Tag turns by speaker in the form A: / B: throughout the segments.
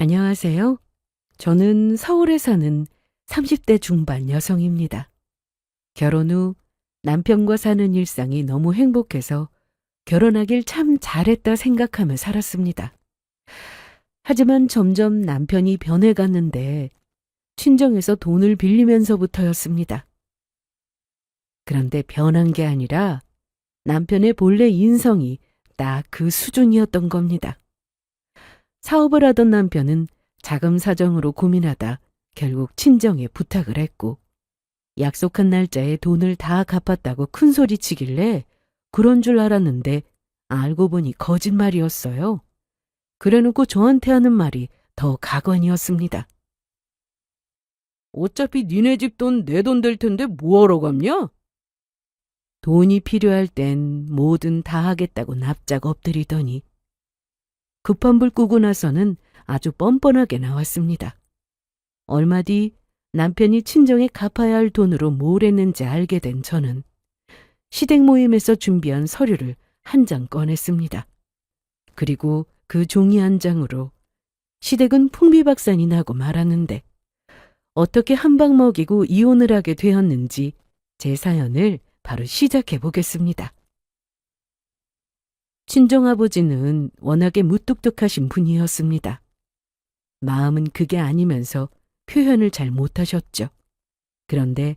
A: 안녕하세요. 저는 서울에 사는 30대 중반 여성입니다. 결혼 후 남편과 사는 일상이 너무 행복해서 결혼하길 참 잘했다 생각하며 살았습니다. 하지만 점점 남편이 변해갔는데 친정에서 돈을 빌리면서부터였습니다. 그런데 변한 게 아니라 남편의 본래 인성이 딱 그 수준이었던 겁니다. 사업을 하던 남편은 자금 사정으로 고민하다 결국 친정에 부탁을 했고 약속한 날짜에 돈을 다 갚았다고 큰소리치길래 그런 줄 알았는데 알고 보니 거짓말이었어요. 그래놓고 저한테 하는 말이 더 가관이었습니다. 어차피 니네 집 돈 내 돈 될 텐데 뭐하러 갚냐? 돈이 필요할 땐 뭐든 다 하겠다고 납작 엎드리더니 급한 불 끄고 나서는 아주 뻔뻔하게 나왔습니다. 얼마 뒤 남편이 친정에 갚아야 할 돈으로 뭘 했는지 알게 된 저는 시댁 모임에서 준비한 서류를 한 장 꺼냈습니다. 그리고 그 종이 한 장으로 시댁은 풍비박산이 나고 말았는데 어떻게 한 방 먹이고 이혼을 하게 되었는지 제 사연을 바로 시작해 보겠습니다. 친정아버지는 워낙에 무뚝뚝하신 분이었습니다. 마음은 그게 아니면서 표현을 잘 못하셨죠. 그런데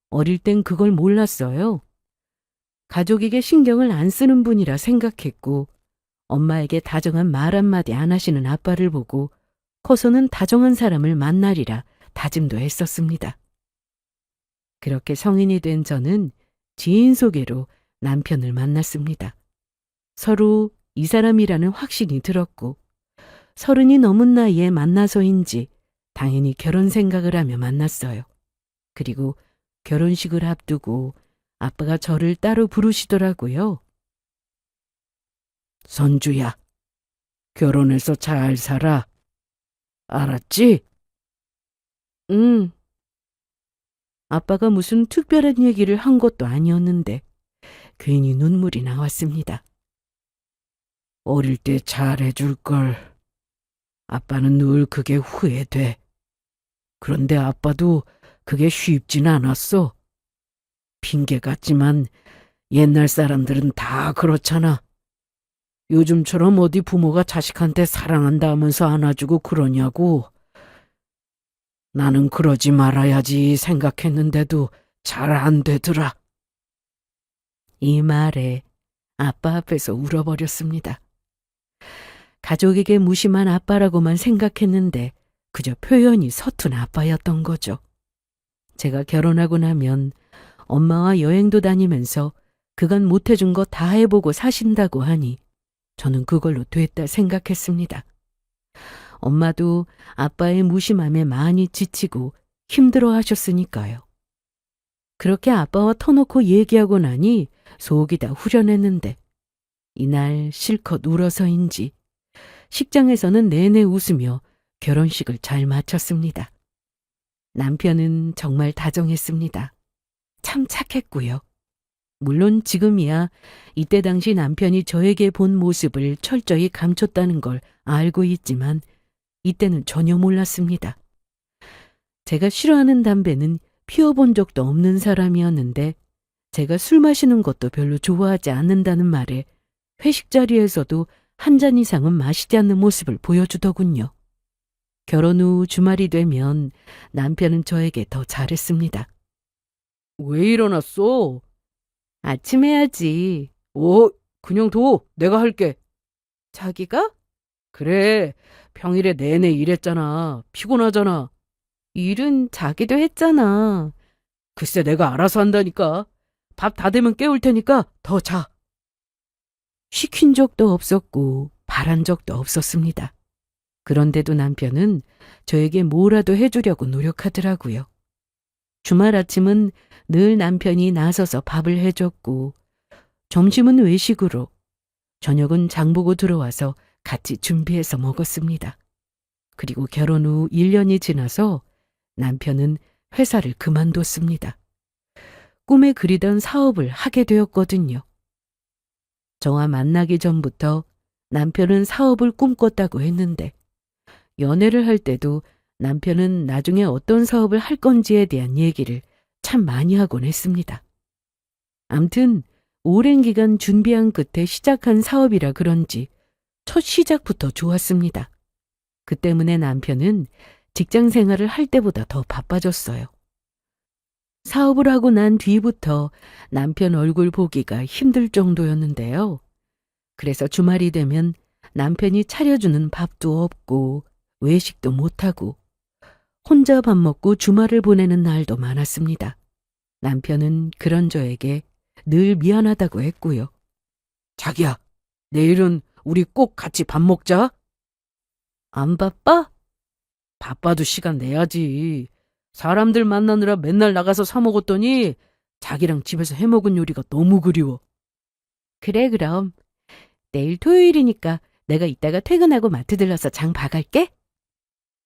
A: 어릴 땐 그걸 몰랐어요. 가족에게 신경을 안 쓰는 분이라 생각했고 엄마에게 다정한 말 한마디 안 하시는 아빠를 보고 커서는 다정한 사람을 만나리라 다짐도 했었습니다. 그렇게 성인이 된 저는 지인 소개로 남편을 만났습니다. 서로 이 사람이라는 확신이 들었고 30이 넘은 나이에 만나서인지 당연히 결혼 생각을 하며 만났어요. 그리고 결혼식을 앞두고 아빠가 저를 따로 부르시더라고요. 선주야, 결혼해서 잘 살아. 알았지? 응. 아빠가 무슨 특별한 얘기를 한 것도 아니었는데 괜히 눈물이 나왔습니다. 어릴 때 잘해줄 걸. 아빠는 늘 그게 후회돼. 그런데 아빠도 그게 쉽진 않았어. 핑계 같지만 옛날 사람들은 다 그렇잖아. 요즘처럼 어디 부모가 자식한테 사랑한다 하면서 안아주고 그러냐고. 나는 그러지 말아야지 생각했는데도 잘 안 되더라. 이 말에 아빠 앞에서 울어버렸습니다. 가족에게 무심한 아빠라고만 생각했는데 그저 표현이 서툰 아빠였던 거죠. 제가 결혼하고 나면 엄마와 여행도 다니면서 그간 못해준 거 다 해보고 사신다고 하니 저는 그걸로 됐다 생각했습니다. 엄마도 아빠의 무심함에 많이 지치고 힘들어 하셨으니까요. 그렇게 아빠와 터놓고 얘기하고 나니 속이 다 후련했는데 이날 실컷 울어서인지 식장에서는 내내 웃으며 결혼식을 잘 마쳤습니다. 남편은 정말 다정했습니다. 참 착했고요. 물론 지금이야 이때 당시 남편이 저에게 본 모습을 철저히 감췄다는 걸 알고 있지만 이때는 전혀 몰랐습니다. 제가 싫어하는 담배는 피워본 적도 없는 사람이었는데 제가 술 마시는 것도 별로 좋아하지 않는다는 말에 회식 자리에서도 한 잔 이상은 마시지 않는 모습을 보여주더군요. 결혼 후 주말이 되면 남편은 저에게 더 잘했습니다. 왜 일어났어? 아침 해야지. 그냥 둬. 내가 할게. 자기가? 그래. 평일에 내내 일했잖아. 피곤하잖아. 일은 자기도 했잖아. 글쎄 내가 알아서 한다니까. 밥 다 되면 깨울 테니까 더 자. 시킨 적도 없었고 바란 적도 없었습니다. 그런데도 남편은 저에게 뭐라도 해주려고 노력하더라고요. 주말 아침은 늘 남편이 나서서 밥을 해줬고 점심은 외식으로 저녁은 장보고 들어와서 같이 준비해서 먹었습니다. 그리고 결혼 후 1년이 지나서 남편은 회사를 그만뒀습니다. 꿈에 그리던 사업을 하게 되었거든요. 저와 만나기 전부터 남편은 사업을 꿈꿨다고 했는데 연애를 할 때도 남편은 나중에 어떤 사업을 할 건지에 대한 얘기를 참 많이 하곤 했습니다. 암튼 오랜 기간 준비한 끝에 시작한 사업이라 그런지 첫 시작부터 좋았습니다. 그 때문에 남편은 직장 생활을 할 때보다 더 바빠졌어요. 사업을 하고 난 뒤부터 남편 얼굴 보기가 힘들 정도였는데요. 그래서 주말이 되면 남편이 차려주는 밥도 없고 외식도 못하고 혼자 밥 먹고 주말을 보내는 날도 많았습니다. 남편은 그런 저에게 늘 미안하다고 했고요. 자기야, 내일은 우리 꼭 같이 밥 먹자. 안 바빠? 바빠도 시간 내야지. 사람들 만나느라 맨날 나가서 사 먹었더니 자기랑 집에서 해먹은 요리가 너무 그리워. 그래 그럼. 내일 토요일이니까 내가 이따가 퇴근하고 마트 들러서 장 봐갈게.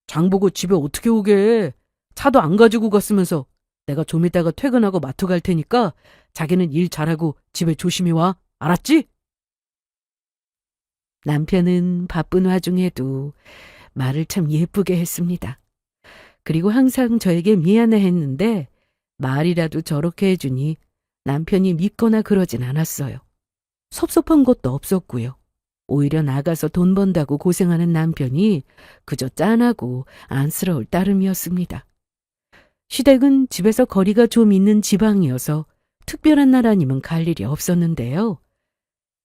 A: 장 보고 집에 어떻게 오게. 차도 안 가지고 갔으면서. 내가 좀 이따가 퇴근하고 마트 갈 테니까 자기는 일 잘하고 집에 조심히 와. 알았지? 남편은 바쁜 와중에도 말을 참 예쁘게 했습니다. 그리고 항상 저에게 미안해했는데 말이라도 저렇게 해주니 남편이 밉거나 그러진 않았어요. 섭섭한 것도 없었고요. 오히려 나가서 돈 번다고 고생하는 남편이 그저 짠하고 안쓰러울 따름이었습니다. 시댁은 집에서 거리가 좀 있는 지방이어서 특별한 날 아니면 갈 일이 없었는데요.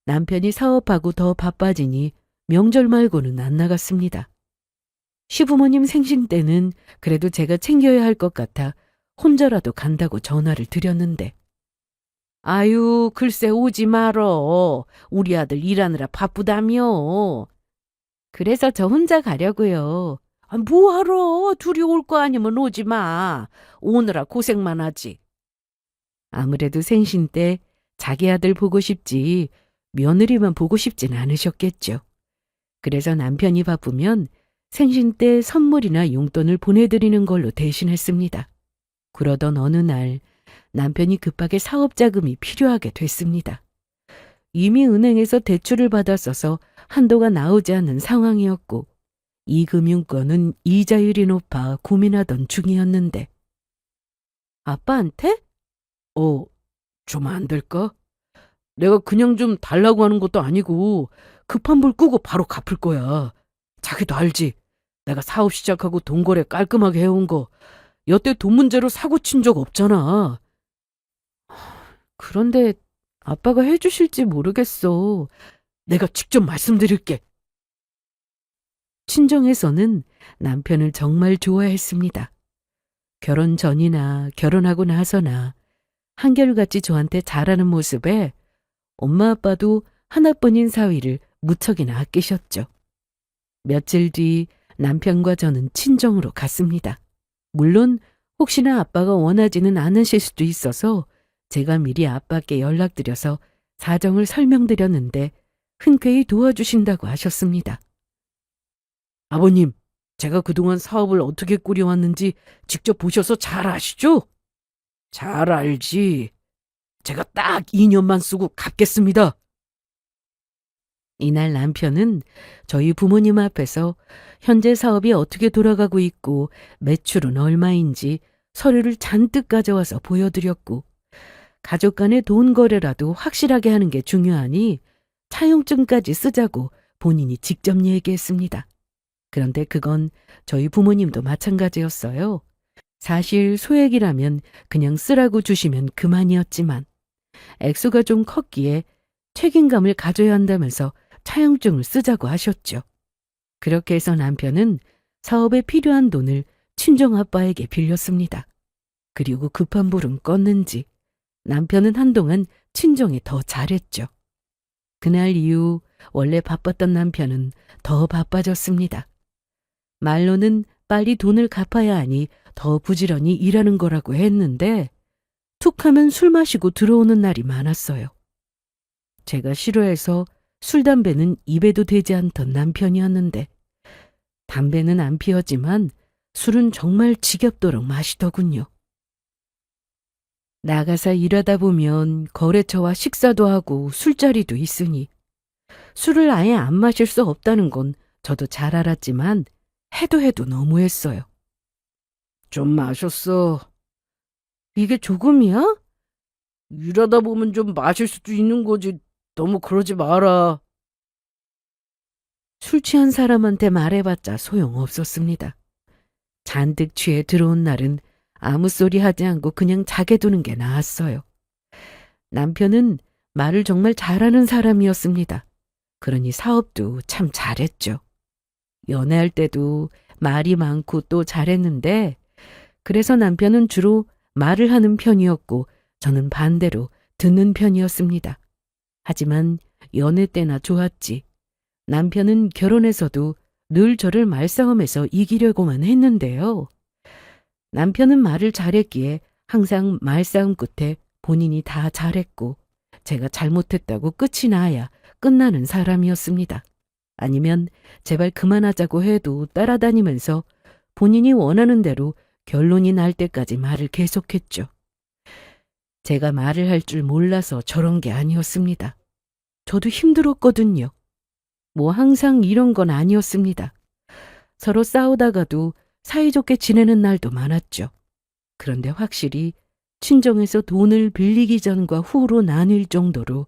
A: 남편이 사업하고 더 바빠지니 명절 말고는 안 나갔습니다. 시부모님 생신 때는 그래도 제가 챙겨야 할 것 같아 혼자라도 간다고 전화를 드렸는데 아유 글쎄 오지 말어. 우리 아들 일하느라 바쁘다며. 그래서 저 혼자 가려고요. 뭐하러 둘이 올 거 아니면 오지 마. 오느라 고생만 하지. 아무래도 생신 때 자기 아들 보고 싶지 며느리만 보고 싶진 않으셨겠죠. 그래서 남편이 바쁘면 생신 때 선물이나 용돈을 보내드리는 걸로 대신했습니다. 그러던 어느 날 남편이 급하게 사업 자금이 필요하게 됐습니다. 이미 은행에서 대출을 받았어서 한도가 나오지 않는 상황이었고 이 금융권은 이자율이 높아 고민하던 중이었는데 아빠한테? 좀 안 될까? 내가 그냥 좀 달라고 하는 것도 아니고 급한 불 끄고 바로 갚을 거야. 자기도 알지? 내가 사업 시작하고 돈 거래 깔끔하게 해온 거 여태 돈 문제로 사고 친 적 없잖아. 그런데 아빠가 해주실지 모르겠어. 내가 직접 말씀드릴게. 친정에서는 남편을 정말 좋아했습니다. 결혼 전이나 결혼하고 나서나 한결같이 저한테 잘하는 모습에 엄마 아빠도 하나뿐인 사위를 무척이나 아끼셨죠. 며칠 뒤 남편과 저는 친정으로 갔습니다. 물론 혹시나 아빠가 원하지는 않으실 수도 있어서 제가 미리 아빠께 연락드려서 사정을 설명드렸는데 흔쾌히 도와주신다고 하셨습니다. 아버님, 제가 그동안 사업을 어떻게 꾸려왔는지 직접 보셔서 잘 아시죠? 잘 알지. 제가 딱 2년만 쓰고 갚겠습니다. 이날 남편은 저희 부모님 앞에서 현재 사업이 어떻게 돌아가고 있고 매출은 얼마인지 서류를 잔뜩 가져와서 보여드렸고 가족 간의 돈 거래라도 확실하게 하는 게 중요하니 차용증까지 쓰자고 본인이 직접 얘기했습니다. 그런데 그건 저희 부모님도 마찬가지였어요. 사실 소액이라면 그냥 쓰라고 주시면 그만이었지만 액수가 좀 컸기에 책임감을 가져야 한다면서 차용증을 쓰자고 하셨죠. 그렇게 해서 남편은 사업에 필요한 돈을 친정아빠에게 빌렸습니다. 그리고 급한 불은 껐는지 남편은 한동안 친정에 더 잘했죠. 그날 이후 원래 바빴던 남편은 더 바빠졌습니다. 말로는 빨리 돈을 갚아야 하니 더 부지런히 일하는 거라고 했는데 툭 하면 술 마시고 들어오는 날이 많았어요. 제가 싫어해서 술, 담배는 입에도 대지 않던 남편이었는데 담배는 안 피웠지만 술은 정말 지겹도록 마시더군요. 나가서 일하다 보면 거래처와 식사도 하고 술자리도 있으니 술을 아예 안 마실 수 없다는 건 저도 잘 알았지만 해도 너무했어요. 좀 마셨어. 이게 조금이야? 일하다 보면 좀 마실 수도 있는 거지. 너무 그러지 마라. 술 취한 사람한테 말해봤자 소용없었습니다. 잔뜩 취해 들어온 날은 아무 소리 하지 않고 그냥 자게 두는 게 나았어요. 남편은 말을 정말 잘하는 사람이었습니다. 그러니 사업도 참 잘했죠. 연애할 때도 말이 많고 또 잘했는데, 그래서 남편은 주로 말을 하는 편이었고 저는 반대로 듣는 편이었습니다. 하지만 연애 때나 좋았지. 남편은 결혼해서도 늘 저를 말싸움에서 이기려고만 했는데요. 남편은 말을 잘했기에 항상 말싸움 끝에 본인이 다 잘했고 제가 잘못했다고 끝이 나야 끝나는 사람이었습니다. 아니면 제발 그만하자고 해도 따라다니면서 본인이 원하는 대로 결론이 날 때까지 말을 계속했죠. 제가 말을 할 줄 몰라서 저런 게 아니었습니다. 저도 힘들었거든요. 뭐 항상 이런 건 아니었습니다. 서로 싸우다가도 사이좋게 지내는 날도 많았죠. 그런데 확실히 친정에서 돈을 빌리기 전과 후로 나뉠 정도로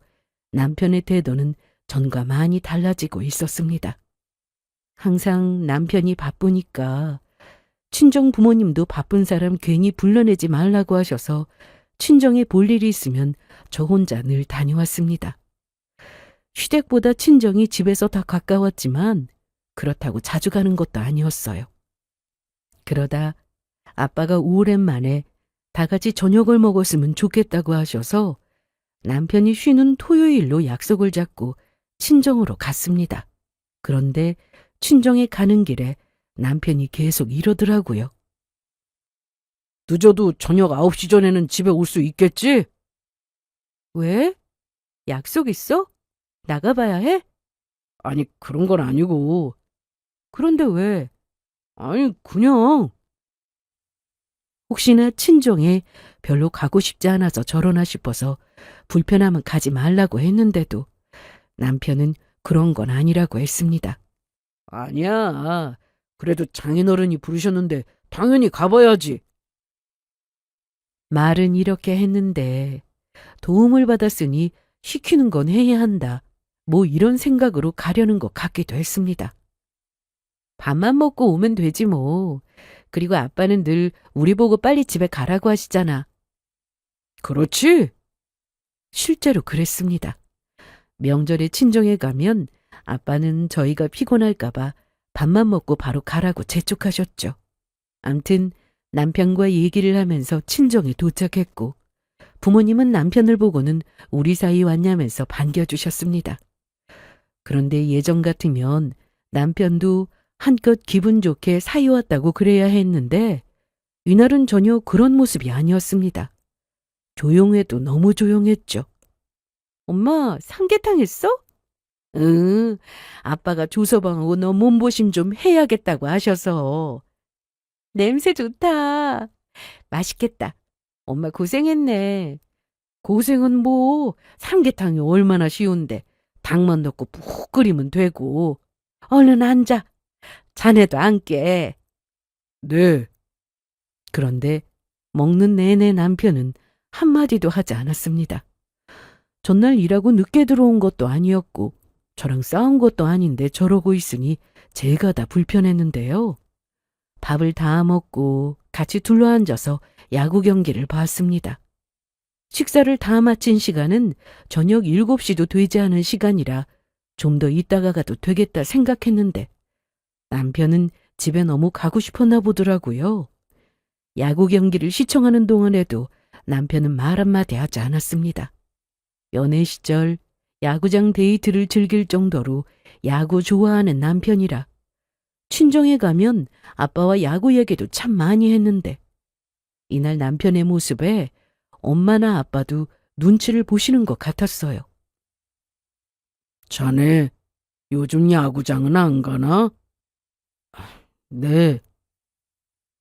A: 남편의 태도는 전과 많이 달라지고 있었습니다. 항상 남편이 바쁘니까 친정 부모님도 바쁜 사람 괜히 불러내지 말라고 하셔서 친정에 볼 일이 있으면 저 혼자 늘 다녀왔습니다. 시댁보다 친정이 집에서 더 가까웠지만 그렇다고 자주 가는 것도 아니었어요. 그러다 아빠가 오랜만에 다 같이 저녁을 먹었으면 좋겠다고 하셔서 남편이 쉬는 토요일로 약속을 잡고 친정으로 갔습니다. 그런데 친정에 가는 길에 남편이 계속 이러더라고요. 늦어도 저녁 9시 전에는 집에 올 수 있겠지? 왜? 약속 있어? 나가봐야 해? 아니, 그런 건 아니고. 그런데 왜? 아니, 그냥. 혹시나 친정에 별로 가고 싶지 않아서 저러나 싶어서 불편하면 가지 말라고 했는데도 남편은 그런 건 아니라고 했습니다. 아니야. 그래도 장인어른이 부르셨는데 당연히 가봐야지. 말은 이렇게 했는데 도움을 받았으니 시키는 건 해야 한다. 뭐 이런 생각으로 가려는 것 같기도 했습니다. 밥만 먹고 오면 되지 뭐. 그리고 아빠는 늘 우리 보고 빨리 집에 가라고 하시잖아. 그렇지? 실제로 그랬습니다. 명절에 친정에 가면 아빠는 저희가 피곤할까봐 밥만 먹고 바로 가라고 재촉하셨죠. 암튼 남편과 얘기를 하면서 친정에 도착했고 부모님은 남편을 보고는 우리 사이 왔냐면서 반겨주셨습니다. 그런데 예전 같으면 남편도 한껏 기분 좋게 사이 왔다고 그래야 했는데 이날은 전혀 그런 모습이 아니었습니다. 조용해도 너무 조용했죠. 엄마, 삼계탕 했어? 응, 아빠가 조서방하고 너 몸보심 좀 해야겠다고 하셔서. 냄새 좋다. 맛있겠다. 엄마 고생했네. 고생은 뭐, 삼계탕이 얼마나 쉬운데. 닭만 넣고 푹 끓이면 되고. 얼른 앉아. 자네도 앉게. 네. 그런데 먹는 내내 남편은 한마디도 하지 않았습니다. 전날 일하고 늦게 들어온 것도 아니었고 저랑 싸운 것도 아닌데 저러고 있으니 제가 다 불편했는데요. 밥을 다 먹고 같이 둘러앉아서 야구 경기를 봤습니다. 식사를 다 마친 시간은 저녁 7시도 되지 않은 시간이라 좀 더 있다가 가도 되겠다 생각했는데 남편은 집에 너무 가고 싶었나 보더라고요. 야구 경기를 시청하는 동안에도 남편은 말 한마디 하지 않았습니다. 연애 시절 야구장 데이트를 즐길 정도로 야구 좋아하는 남편이라 친정에 가면 아빠와 야구 얘기도 참 많이 했는데 이날 남편의 모습에 엄마나 아빠도 눈치를 보시는 것 같았어요. 자네 요즘 야구장은 안 가나? 네.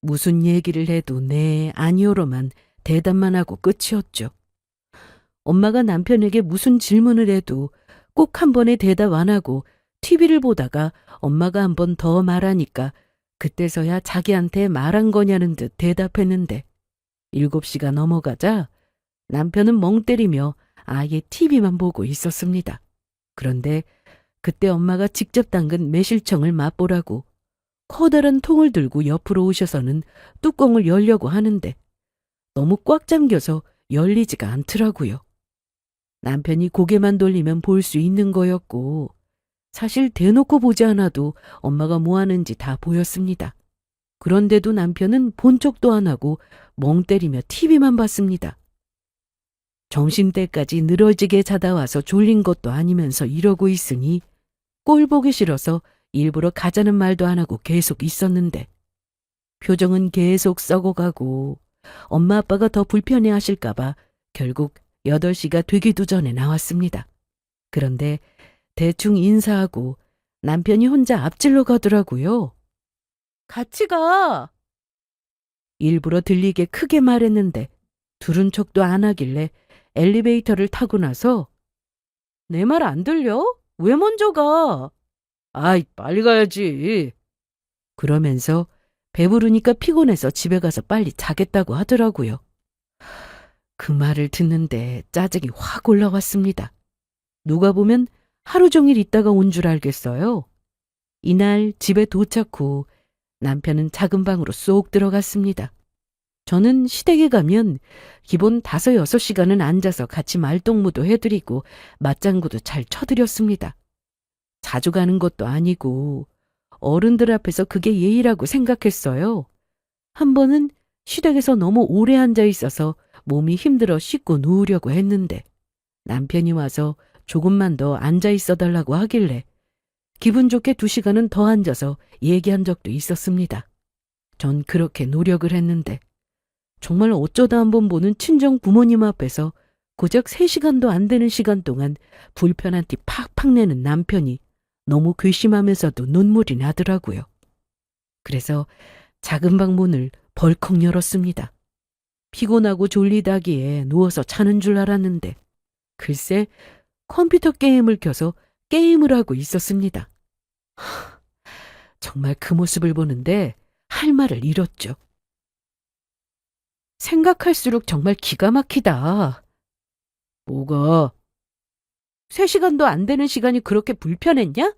A: 무슨 얘기를 해도 네, 아니오로만 대답만 하고 끝이었죠. 엄마가 남편에게 무슨 질문을 해도 꼭 한 번에 대답 안 하고 TV를 보다가 엄마가 한 번 더 말하니까 그때서야 자기한테 말한 거냐는 듯 대답했는데 7시가 넘어가자 남편은 멍 때리며 아예 TV만 보고 있었습니다. 그런데 그때 엄마가 직접 담근 매실청을 맛보라고 커다란 통을 들고 옆으로 오셔서는 뚜껑을 열려고 하는데 너무 꽉 잠겨서 열리지가 않더라고요. 남편이 고개만 돌리면 볼 수 있는 거였고 사실 대놓고 보지 않아도 엄마가 뭐 하는지 다 보였습니다. 그런데도 남편은 본 척도 안 하고 멍 때리며 TV만 봤습니다. 점심때까지 늘어지게 자다 와서 졸린 것도 아니면서 이러고 있으니 꼴 보기 싫어서 일부러 가자는 말도 안 하고 계속 있었는데 표정은 계속 썩어가고 엄마 아빠가 더 불편해하실까봐 결국 8시가 되기도 전에 나왔습니다. 그런데 대충 인사하고 남편이 혼자 앞질러 가더라고요. 같이 가. 일부러 들리게 크게 말했는데 들은 척도 안 하길래 엘리베이터를 타고 나서 내 말 안 들려? 왜 먼저 가? 아이, 빨리 가야지. 그러면서 배부르니까 피곤해서 집에 가서 빨리 자겠다고 하더라고요. 그 말을 듣는데 짜증이 확 올라왔습니다. 누가 보면 하루 종일 있다가 온 줄 알겠어요. 이날 집에 도착 후 남편은 작은 방으로 쏙 들어갔습니다. 저는 시댁에 가면 기본 5, 6시간은 앉아서 같이 말동무도 해드리고 맞장구도 잘 쳐드렸습니다. 자주 가는 것도 아니고 어른들 앞에서 그게 예의라고 생각했어요. 한 번은 시댁에서 너무 오래 앉아 있어서 몸이 힘들어 씻고 누우려고 했는데 남편이 와서 조금만 더 앉아 있어 달라고 하길래 기분 좋게 2시간은 더 앉아서 얘기한 적도 있었습니다. 전 그렇게 노력을 했는데 정말 어쩌다 한번 보는 친정 부모님 앞에서 고작 3시간도 안 되는 시간 동안 불편한 티 팍팍 내는 남편이 너무 괘씸하면서도 눈물이 나더라고요. 그래서 작은 방 문을 벌컥 열었습니다. 피곤하고 졸리다기에 누워서 자는 줄 알았는데 글쎄 컴퓨터 게임을 켜서 게임을 하고 있었습니다. 정말 그 모습을 보는데 할 말을 잃었죠. 생각할수록 정말 기가 막히다. 뭐가? 3시간도 안 되는 시간이 그렇게 불편했냐?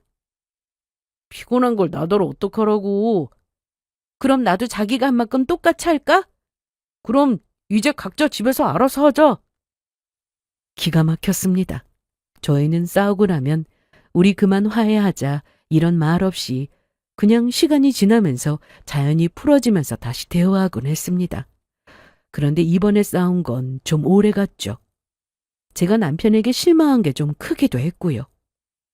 A: 피곤한 걸 나더러 어떡하라고. 그럼 나도 자기가 한 만큼 똑같이 할까? 그럼 이제 각자 집에서 알아서 하자. 기가 막혔습니다. 저희는 싸우고 나면 우리 그만 화해하자 이런 말 없이 그냥 시간이 지나면서 자연히 풀어지면서 다시 대화하곤 했습니다. 그런데 이번에 싸운 건 좀 오래 갔죠. 제가 남편에게 실망한 게 좀 크기도 했고요.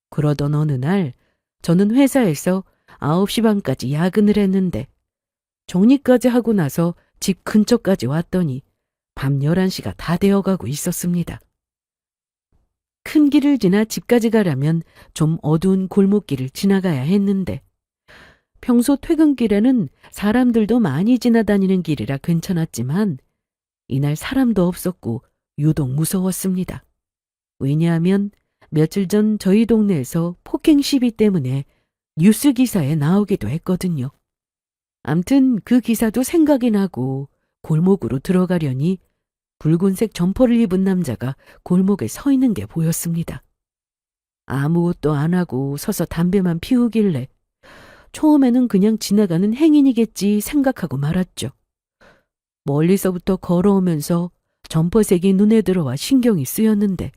A: 그러던 어느 날 저는 회사에서 9시 반까지 야근을 했는데 정리까지 하고 나서 집 근처까지 왔더니 밤 11시가 다 되어가고 있었습니다. 큰 길을 지나 집까지 가려면 좀 어두운 골목길을 지나가야 했는데 평소 퇴근길에는 사람들도 많이 지나다니는 길이라 괜찮았지만 이날 사람도 없었고 유독 무서웠습니다. 왜냐하면 며칠 전 저희 동네에서 폭행 시비 때문에 뉴스 기사에 나오기도 했거든요. 암튼 그 기사도 생각이 나고 골목으로 들어가려니 붉은색 점퍼를 입은 남자가 골목에 서 있는 게 보였습니다. 아무것도 안 하고 서서 담배만 피우길래 처음에는 그냥 지나가는 행인이겠지 생각하고 말았죠. 멀리서부터 걸어오면서 점퍼색이 눈에 들어와 신경이 쓰였는데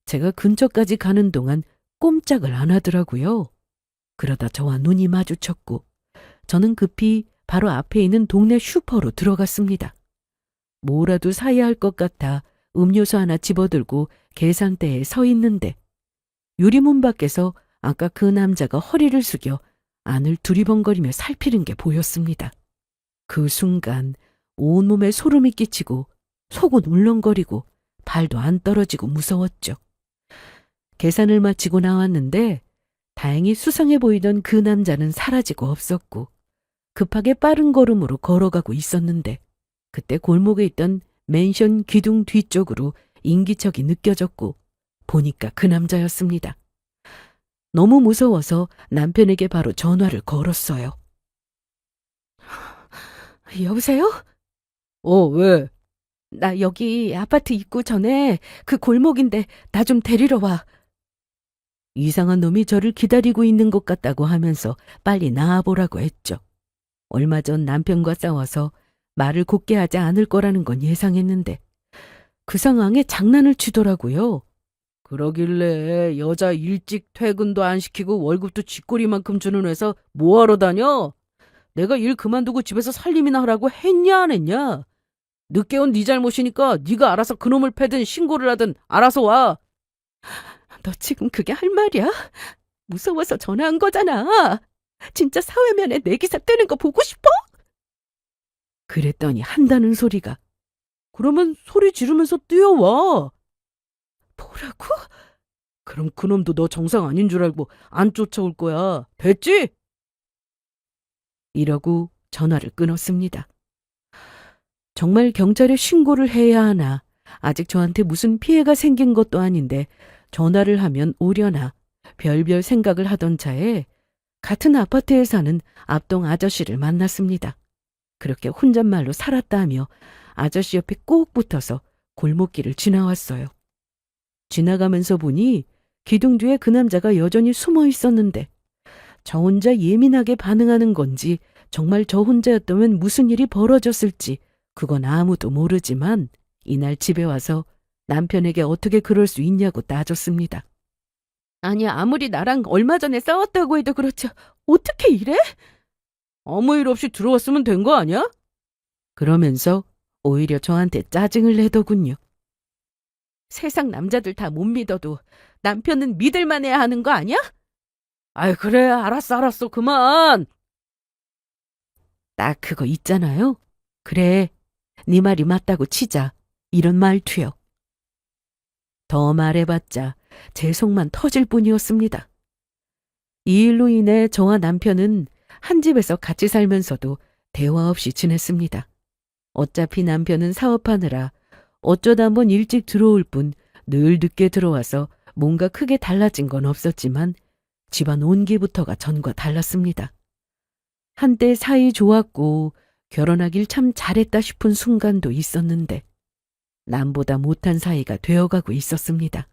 A: 제가 근처까지 가는 동안 꼼짝을 안 하더라고요. 그러다 저와 눈이 마주쳤고 저는 급히 바로 앞에 있는 동네 슈퍼로 들어갔습니다. 뭐라도 사야 할 것 같아 음료수 하나 집어들고 계산대에 서 있는데 유리문 밖에서 아까 그 남자가 허리를 숙여 안을 두리번거리며 살피는 게 보였습니다. 그 순간 온몸에 소름이 끼치고 속은 울렁거리고 발도 안 떨어지고 무서웠죠. 계산을 마치고 나왔는데 다행히 수상해 보이던 그 남자는 사라지고 없었고 급하게 빠른 걸음으로 걸어가고 있었는데 그때 골목에 있던 맨션 기둥 뒤쪽으로 인기척이 느껴졌고 보니까 그 남자였습니다. 너무 무서워서 남편에게 바로 전화를 걸었어요. 여보세요? 왜? 나 여기 아파트 입구 전에 그 골목인데 나 좀 데리러 와. 이상한 놈이 저를 기다리고 있는 것 같다고 하면서 빨리 나와보라고 했죠. 얼마 전 남편과 싸워서 말을 곧게 하지 않을 거라는 건 예상했는데 그 상황에 장난을 치더라고요. 그러길래 여자 일찍 퇴근도 안 시키고 월급도 쥐꼬리만큼 주는 회사 뭐하러 다녀? 내가 일 그만두고 집에서 살림이나 하라고 했냐 안 했냐? 늦게 온 네 잘못이니까 네가 알아서 그놈을 패든 신고를 하든 알아서 와. 너 지금 그게 할 말이야? 무서워서 전화한 거잖아. 진짜 사회면에 내 기사 뜨는 거 보고 싶어? 그랬더니 한다는 소리가. 그러면 소리 지르면서 뛰어와. 뭐라고? 그럼 그놈도 너 정상 아닌 줄 알고 안 쫓아올 거야. 됐지? 이러고 전화를 끊었습니다. 정말 경찰에 신고를 해야 하나? 아직 저한테 무슨 피해가 생긴 것도 아닌데 전화를 하면 오려나? 별별 생각을 하던 차에 같은 아파트에 사는 앞동 아저씨를 만났습니다. 그렇게 혼잣말로 살았다며 아저씨 옆에 꼭 붙어서 골목길을 지나왔어요. 지나가면서 보니 기둥 뒤에 그 남자가 여전히 숨어 있었는데 저 혼자 예민하게 반응하는 건지 정말 저 혼자였다면 무슨 일이 벌어졌을지 그건 아무도 모르지만 이날 집에 와서 남편에게 어떻게 그럴 수 있냐고 따졌습니다. 아니 아무리 나랑 얼마 전에 싸웠다고 해도 그렇죠. 어떻게 이래? 아무 일 없이 들어왔으면 된 거 아니야? 그러면서 오히려 저한테 짜증을 내더군요. 세상 남자들 다 못 믿어도 남편은 믿을 만해야 하는 거 아니야? 아이 그래 알았어 그만. 딱 그거 있잖아요. 그래 네 말이 맞다고 치자. 이런 말투요. 더 말해봤자 제 속만 터질 뿐이었습니다. 이 일로 인해 저와 남편은 한 집에서 같이 살면서도 대화 없이 지냈습니다. 어차피 남편은 사업하느라 어쩌다 한번 일찍 들어올 뿐 늘 늦게 들어와서 뭔가 크게 달라진 건 없었지만 집안 온기부터가 전과 달랐습니다. 한때 사이 좋았고 결혼하길 참 잘했다 싶은 순간도 있었는데 남보다 못한 사이가 되어가고 있었습니다.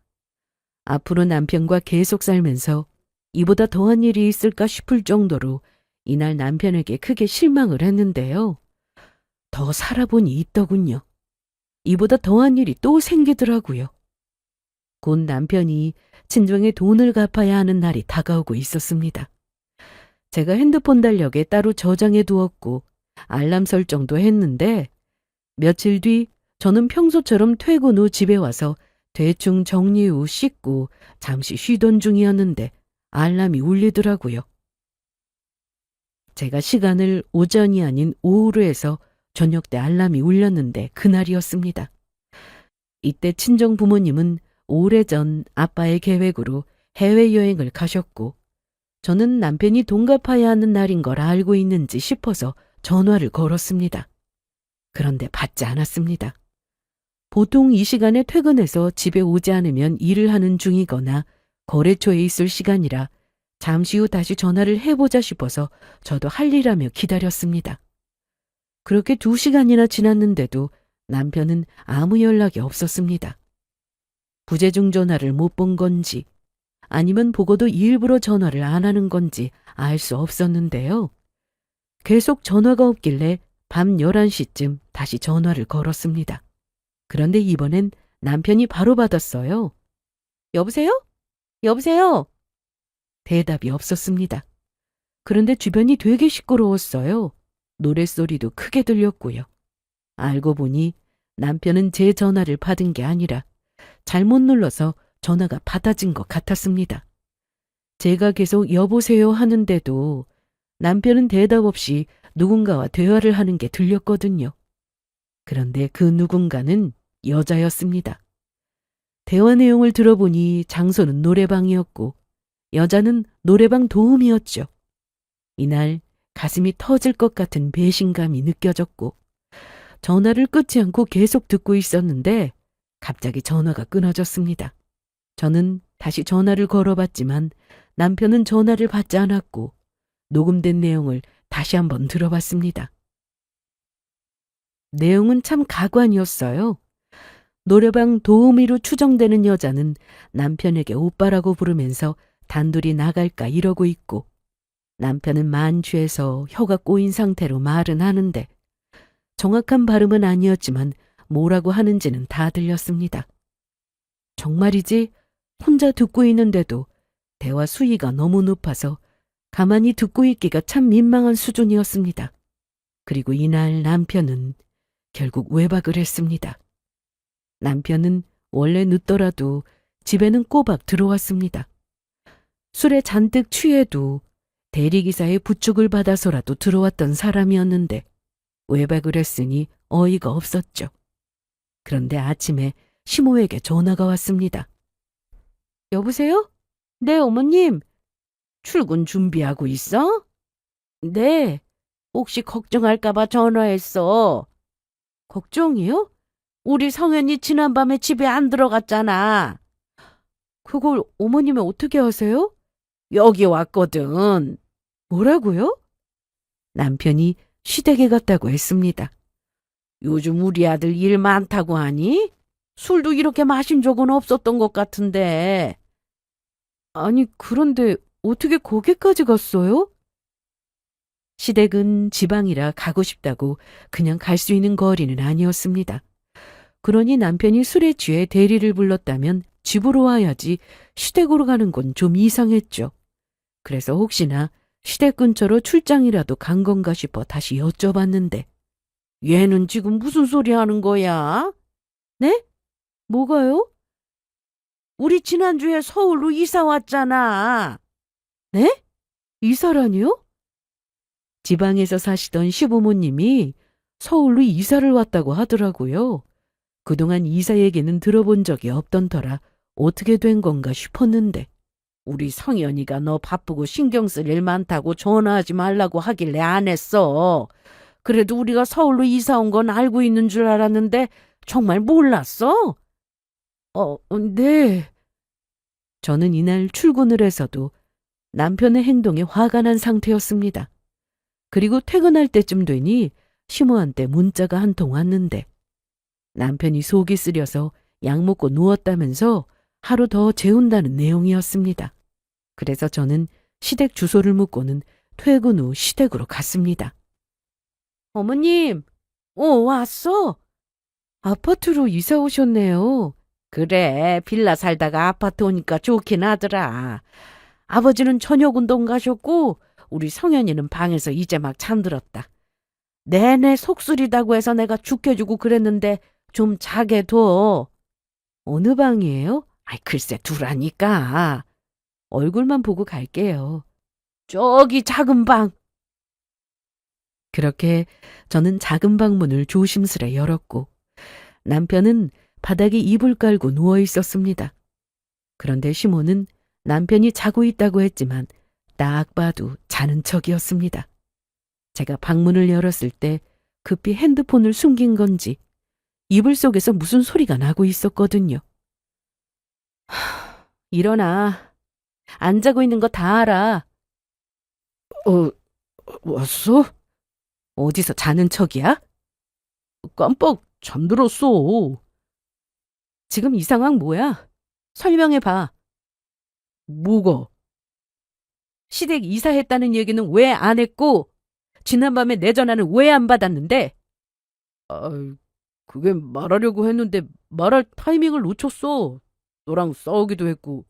A: 앞으로 남편과 계속 살면서 이보다 더한 일이 있을까 싶을 정도로 이날 남편에게 크게 실망을 했는데요. 더 살아보니 있더군요. 이보다 더한 일이 또 생기더라고요. 곧 남편이 친정에 돈을 갚아야 하는 날이 다가오고 있었습니다. 제가 핸드폰 달력에 따로 저장해 두었고 알람 설정도 했는데 며칠 뒤 저는 평소처럼 퇴근 후 집에 와서 대충 정리 후 씻고 잠시 쉬던 중이었는데 알람이 울리더라고요. 제가 시간을 오전이 아닌 오후로 해서 저녁 때 알람이 울렸는데 그날이었습니다. 이때 친정 부모님은 오래전 아빠의 계획으로 해외여행을 가셨고 저는 남편이 돈 갚아야 하는 날인 걸 알고 있는지 싶어서 전화를 걸었습니다. 그런데 받지 않았습니다. 보통 이 시간에 퇴근해서 집에 오지 않으면 일을 하는 중이거나 거래처에 있을 시간이라 잠시 후 다시 전화를 해보자 싶어서 저도 할 일하며 기다렸습니다. 그렇게 2시간이나 지났는데도 남편은 아무 연락이 없었습니다. 부재중 전화를 못 본 건지 아니면 보고도 일부러 전화를 안 하는 건지 알 수 없었는데요. 계속 전화가 없길래 밤 11시쯤 다시 전화를 걸었습니다. 그런데 이번엔 남편이 바로 받았어요. 여보세요? 여보세요? 대답이 없었습니다. 그런데 주변이 되게 시끄러웠어요. 노랫소리도 크게 들렸고요. 알고 보니 남편은 제 전화를 받은 게 아니라 잘못 눌러서 전화가 받아진 것 같았습니다. 제가 계속 여보세요 하는데도 남편은 대답 없이 누군가와 대화를 하는 게 들렸거든요. 그런데 그 누군가는 여자였습니다. 대화 내용을 들어보니 장소는 노래방이었고 여자는 노래방 도우미였죠. 이날 가슴이 터질 것 같은 배신감이 느껴졌고 전화를 끊지 않고 계속 듣고 있었는데 갑자기 전화가 끊어졌습니다. 저는 다시 전화를 걸어봤지만 남편은 전화를 받지 않았고 녹음된 내용을 다시 한번 들어봤습니다. 내용은 참 가관이었어요. 노래방 도우미로 추정되는 여자는 남편에게 오빠라고 부르면서 단둘이 나갈까 이러고 있고, 남편은 만취해서 혀가 꼬인 상태로 말은 하는데 정확한 발음은 아니었지만 뭐라고 하는지는 다 들렸습니다. 정말이지 혼자 듣고 있는데도 대화 수위가 너무 높아서 가만히 듣고 있기가 참 민망한 수준이었습니다. 그리고 이날 남편은 결국 외박을 했습니다. 남편은 원래 늦더라도 집에는 꼬박 들어왔습니다. 술에 잔뜩 취해도 대리기사의 부축을 받아서라도 들어왔던 사람이었는데 외박을 했으니 어이가 없었죠. 그런데 아침에 시모에게 전화가 왔습니다. 여보세요? 네, 어머님. 출근 준비하고 있어? 네. 혹시 걱정할까봐 전화했어. 걱정이요? 우리 성현이 지난밤에 집에 안 들어갔잖아. 그걸 어머님이 어떻게 아세요? 여기 왔거든. 뭐라고요? 남편이 시댁에 갔다고 했습니다. 요즘 우리 아들 일 많다고 하니? 술도 이렇게 마신 적은 없었던 것 같은데. 아니, 그런데 어떻게 거기까지 갔어요? 시댁은 지방이라 가고 싶다고 그냥 갈 수 있는 거리는 아니었습니다. 그러니 남편이 술에 취해 대리를 불렀다면 집으로 와야지 시댁으로 가는 건 좀 이상했죠. 그래서 혹시나 시댁 근처로 출장이라도 간 건가 싶어 다시 여쭤봤는데, 얘는 지금 무슨 소리 하는 거야? 네? 뭐가요? 우리 지난주에 서울로 이사 왔잖아. 네? 이사라니요? 지방에서 사시던 시부모님이 서울로 이사를 왔다고 하더라고요. 그동안 이사 얘기는 들어본 적이 없던 터라 어떻게 된 건가 싶었는데, 우리 성현이가 너 바쁘고 신경 쓸 일 많다고 전화하지 말라고 하길래 안 했어. 그래도 우리가 서울로 이사 온 건 알고 있는 줄 알았는데 정말 몰랐어? 네. 저는 이날 출근을 해서도 남편의 행동에 화가 난 상태였습니다. 그리고 퇴근할 때쯤 되니 시모한테 문자가 한 통 왔는데, 남편이 속이 쓰려서 약 먹고 누웠다면서 하루 더 재운다는 내용이었습니다. 그래서 저는 시댁 주소를 묻고는 퇴근 후 시댁으로 갔습니다. 어머님, 왔어? 아파트로 이사 오셨네요. 그래, 빌라 살다가 아파트 오니까 좋긴 하더라. 아버지는 저녁 운동 가셨고 우리 성현이는 방에서 이제 막 잠들었다. 내내 속쓰리다고 해서 내가 죽여주고 그랬는데 좀 자게 둬. 어느 방이에요? 아이, 글쎄 두라니까. 얼굴만 보고 갈게요. 저기 작은 방. 그렇게 저는 작은 방문을 조심스레 열었고, 남편은 바닥에 이불 깔고 누워 있었습니다. 그런데 시모는 남편이 자고 있다고 했지만 딱 봐도 자는 척이었습니다. 제가 방문을 열었을 때 급히 핸드폰을 숨긴 건지 이불 속에서 무슨 소리가 나고 있었거든요. 일어나. 안 자고 있는 거 다 알아. 왔어? 어디서 자는 척이야? 깜빡 잠들었어. 지금 이 상황 뭐야? 설명해봐. 뭐가? 시댁 이사했다는 얘기는 왜 안 했고, 지난밤에 내 전화는 왜 안 받았는데? 아, 그게 말하려고 했는데 말할 타이밍을 놓쳤어. 너랑 싸우기도 했고,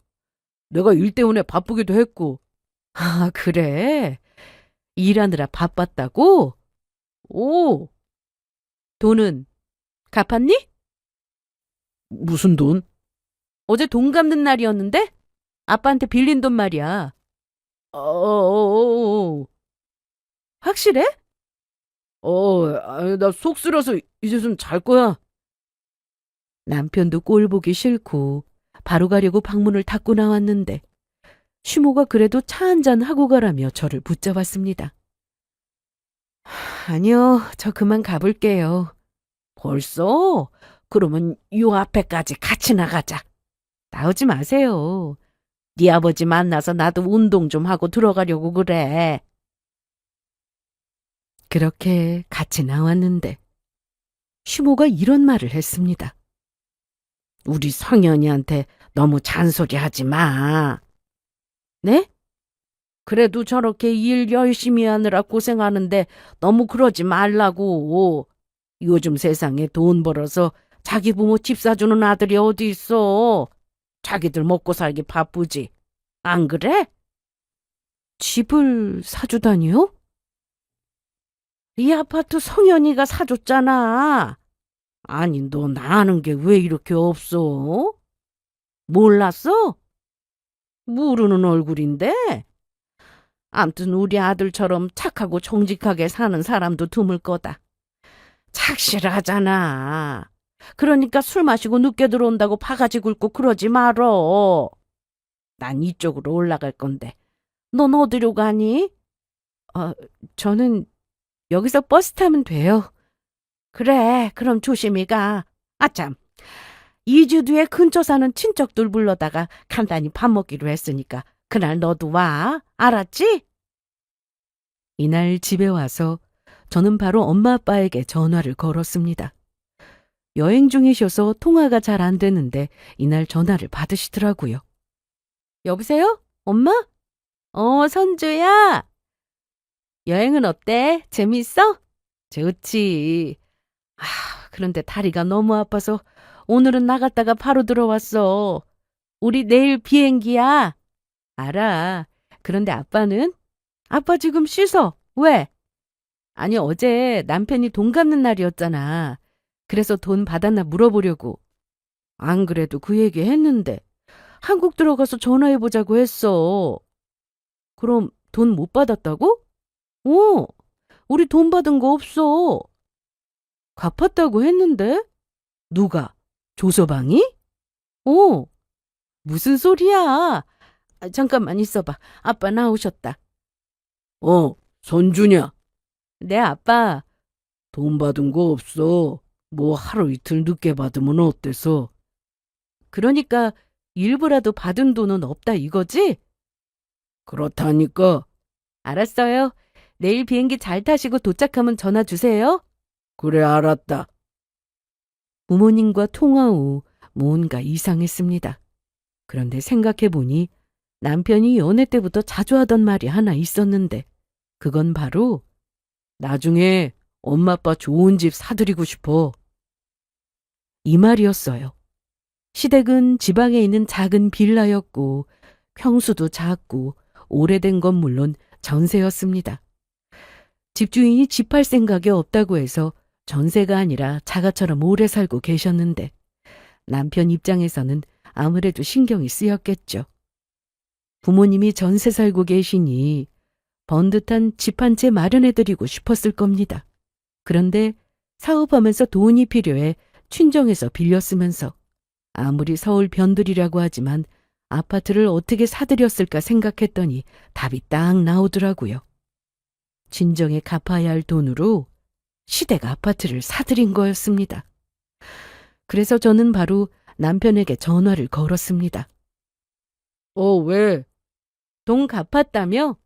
A: 내가 일 때문에 바쁘기도 했고. 아, 그래? 일하느라 바빴다고? 오, 돈은 갚았니? 무슨 돈? 어제 돈 갚는 날이었는데? 아빠한테 빌린 돈 말이야. 확실해? 나 속 쓰려서 이제 좀 잘 거야. 남편도 꼴 보기 싫고 바로 가려고 방문을 닫고 나왔는데, 시모가 그래도 차 한잔 하고 가라며 저를 붙잡았습니다. 아니요, 저 그만 가볼게요. 벌써? 그러면 요 앞에까지 같이 나가자. 나오지 마세요. 네 아버지 만나서 나도 운동 좀 하고 들어가려고 그래. 그렇게 같이 나왔는데 시모가 이런 말을 했습니다. 우리 성현이한테 너무 잔소리하지 마. 네? 그래도 저렇게 일 열심히 하느라 고생하는데 너무 그러지 말라고. 요즘 세상에 돈 벌어서 자기 부모 집 사주는 아들이 어디 있어. 자기들 먹고 살기 바쁘지. 안 그래? 집을 사주다니요? 이 아파트 성현이가 사줬잖아. 아니, 너 나 아는 게 왜 이렇게 없어? 몰랐어? 모르는 얼굴인데? 암튼 우리 아들처럼 착하고 정직하게 사는 사람도 드물 거다. 착실하잖아. 그러니까 술 마시고 늦게 들어온다고 바가지 긁고 그러지 말어. 난 이쪽으로 올라갈 건데. 넌 어디로 가니? 저는 여기서 버스 타면 돼요. 그래, 그럼 조심히 가. 아참, 2주 뒤에 근처 사는 친척들 불러다가 간단히 밥 먹기로 했으니까 그날 너도 와. 알았지? 이날 집에 와서 저는 바로 엄마 아빠에게 전화를 걸었습니다. 여행 중이셔서 통화가 잘 안 되는데 이날 전화를 받으시더라고요. 여보세요? 엄마? 선주야. 여행은 어때? 재밌어? 좋지. 그런데 다리가 너무 아파서 오늘은 나갔다가 바로 들어왔어. 우리 내일 비행기야. 알아. 그런데 아빠는? 아빠 지금 씻어. 왜? 아니, 어제 남편이 돈 갚는 날이었잖아. 그래서 돈 받았나 물어보려고. 안 그래도 그 얘기 했는데 한국 들어가서 전화해보자고 했어. 그럼 돈 못 받았다고? 우리 돈 받은 거 없어. 갚았다고 했는데? 누가? 조서방이? 무슨 소리야? 잠깐만 있어봐. 아빠 나오셨다. 선주냐? 네, 아빠. 돈 받은 거 없어. 뭐 하루 이틀 늦게 받으면 어때서? 그러니까 일부라도 받은 돈은 없다 이거지? 그렇다니까. 알았어요. 내일 비행기 잘 타시고 도착하면 전화 주세요. 그래, 알았다. 부모님과 통화 후 뭔가 이상했습니다. 그런데 생각해보니 남편이 연애 때부터 자주 하던 말이 하나 있었는데 그건 바로 나중에 엄마 아빠 좋은 집 사드리고 싶어. 이 말이었어요. 시댁은 지방에 있는 작은 빌라였고 평수도 작고 오래된 건 물론 전세였습니다. 집주인이 집 팔 생각이 없다고 해서 전세가 아니라 자가처럼 오래 살고 계셨는데 남편 입장에서는 아무래도 신경이 쓰였겠죠. 부모님이 전세 살고 계시니 번듯한 집 한 채 마련해드리고 싶었을 겁니다. 그런데 사업하면서 돈이 필요해 친정에서 빌려 쓰면서 아무리 서울 변두리라고 하지만 아파트를 어떻게 사드렸을까 생각했더니 답이 딱 나오더라고요. 친정에 갚아야 할 돈으로 시댁 아파트를 사드린 거였습니다. 그래서 저는 바로 남편에게 전화를 걸었습니다. 왜? 돈 갚았다며?